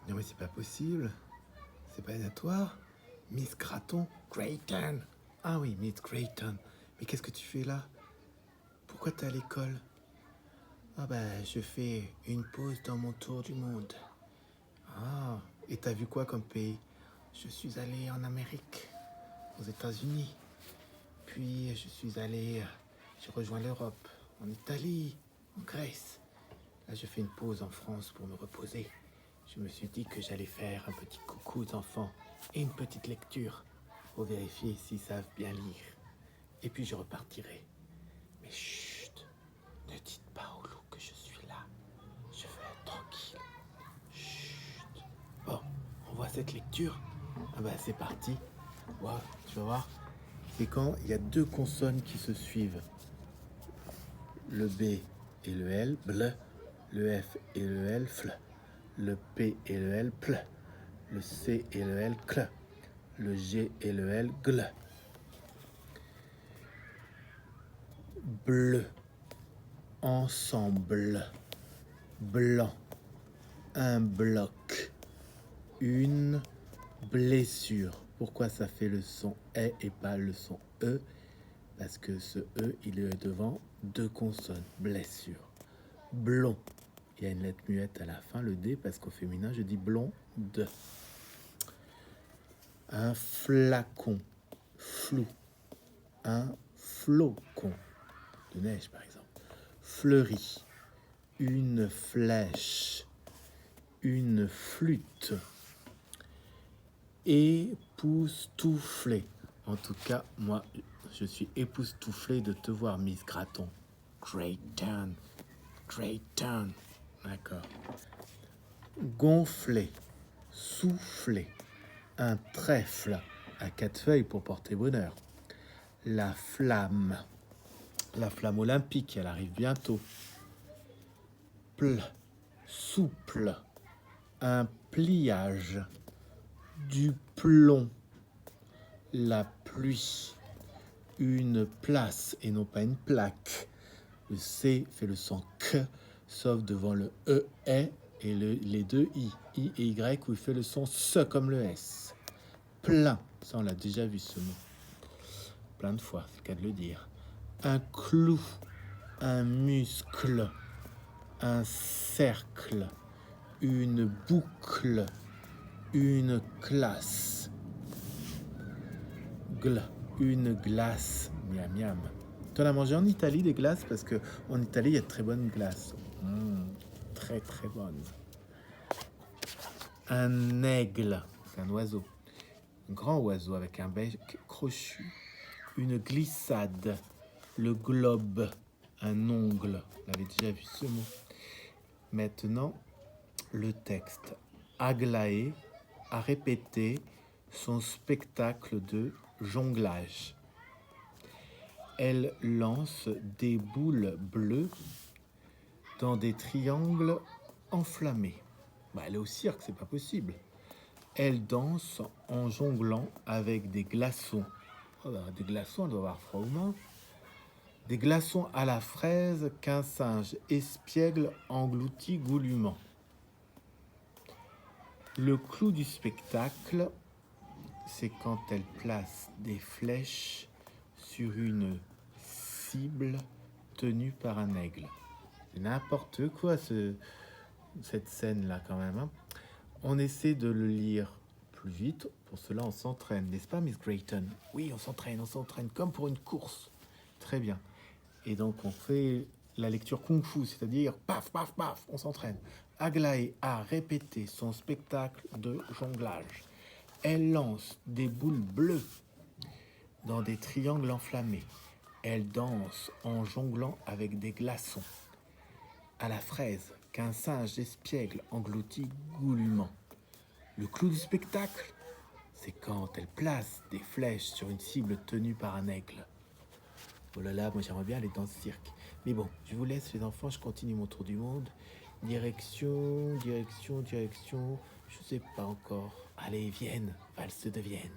Non mais c'est pas possible. C'est pas aléatoire. Miss Graton, Grayton. Ah oui, Miss Grayton. Mais qu'est-ce que tu fais là? Pourquoi t'es à l'école? Ah bah je fais une pause dans mon tour du monde. Ah, et t'as vu quoi comme pays? Je suis allé en Amérique, aux États-Unis. Puis j'ai rejoint l'Europe, en Italie, en Grèce. Là je fais une pause en France pour me reposer. Je me suis dit que j'allais faire un petit coucou aux enfants et une petite lecture pour vérifier s'ils savent bien lire. Et puis je repartirai. Mais chut, ne dites pas au loup que je suis là. Je veux être tranquille. Chut. Bon, on voit cette lecture. Ah bah c'est parti. Wow, tu vas voir. C'est quand il y a deux consonnes qui se suivent. Le B et le L, ble. Le F et le L, fl. Le P et le L, ple. Le C et le L, cle. Le G et le L, gle. Bleu, ensemble, blanc, un bloc, une blessure. Pourquoi ça fait le son E et pas le son E? Parce que ce E, il est devant deux consonnes, blessure. Blond, il y a une lettre muette à la fin, le D, parce qu'au féminin, je dis blond, de. Un flacon, flou, un flocon de neige par exemple. Fleuri, une flèche, une flûte. Époustouflé. En tout cas, moi, je suis époustouflé de te voir, Miss Graton. Grayton. Grayton. D'accord. Gonflé, soufflé. Un trèfle à 4 feuilles pour porter bonheur. La flamme olympique, elle arrive bientôt. Souple, un pliage, du plomb, la pluie, une place et non pas une plaque. Le C fait le son K, sauf devant le E, et les deux I et Y, où il fait le son SE comme le S. Plein, ça on l'a déjà vu ce mot. Plein de fois, c'est le cas de le dire. Un clou, un muscle, un cercle, une boucle, une classe. Une glace, miam miam. Tu en as mangé en Italie des glaces? Parce que en Italie, il y a de très bonnes glaces. Très très bonnes. Un aigle, c'est un oiseau. Un grand oiseau avec un bec crochu. Une glissade. Le globe, un ongle. On avait déjà vu ce mot. Maintenant, le texte. Aglaé a répété son spectacle de jonglage. Elle lance des boules bleues dans des triangles enflammés. Elle est au cirque, c'est pas possible. Elle danse en jonglant avec des glaçons. Des glaçons, elle doit avoir froid aux mains. Des glaçons à la fraise qu'un singe espiègle engloutit goulûment. Le clou du spectacle, c'est quand elle place des flèches sur une cible tenue par un aigle. C'est n'importe quoi cette scène-là quand même. Hein. On essaie de le lire plus vite. Pour cela, on s'entraîne, n'est-ce pas, Miss Grayton? Oui, on s'entraîne comme pour une course. Très bien. Et donc, on fait la lecture kung-fu, c'est-à-dire paf, paf, paf, on s'entraîne. Aglaé a répété son spectacle de jonglage. Elle lance des boules bleues dans des triangles enflammés. Elle danse en jonglant avec des glaçons. À la fraise qu'un singe espiègle engloutit goulûment. Le clou du spectacle, c'est quand elle place des flèches sur une cible tenue par un aigle. Oh là là, moi j'aimerais bien aller dans ce cirque. Mais bon, je vous laisse les enfants, je continue mon tour du monde. Direction, je sais pas encore. Allez, Vienne, valse de Vienne.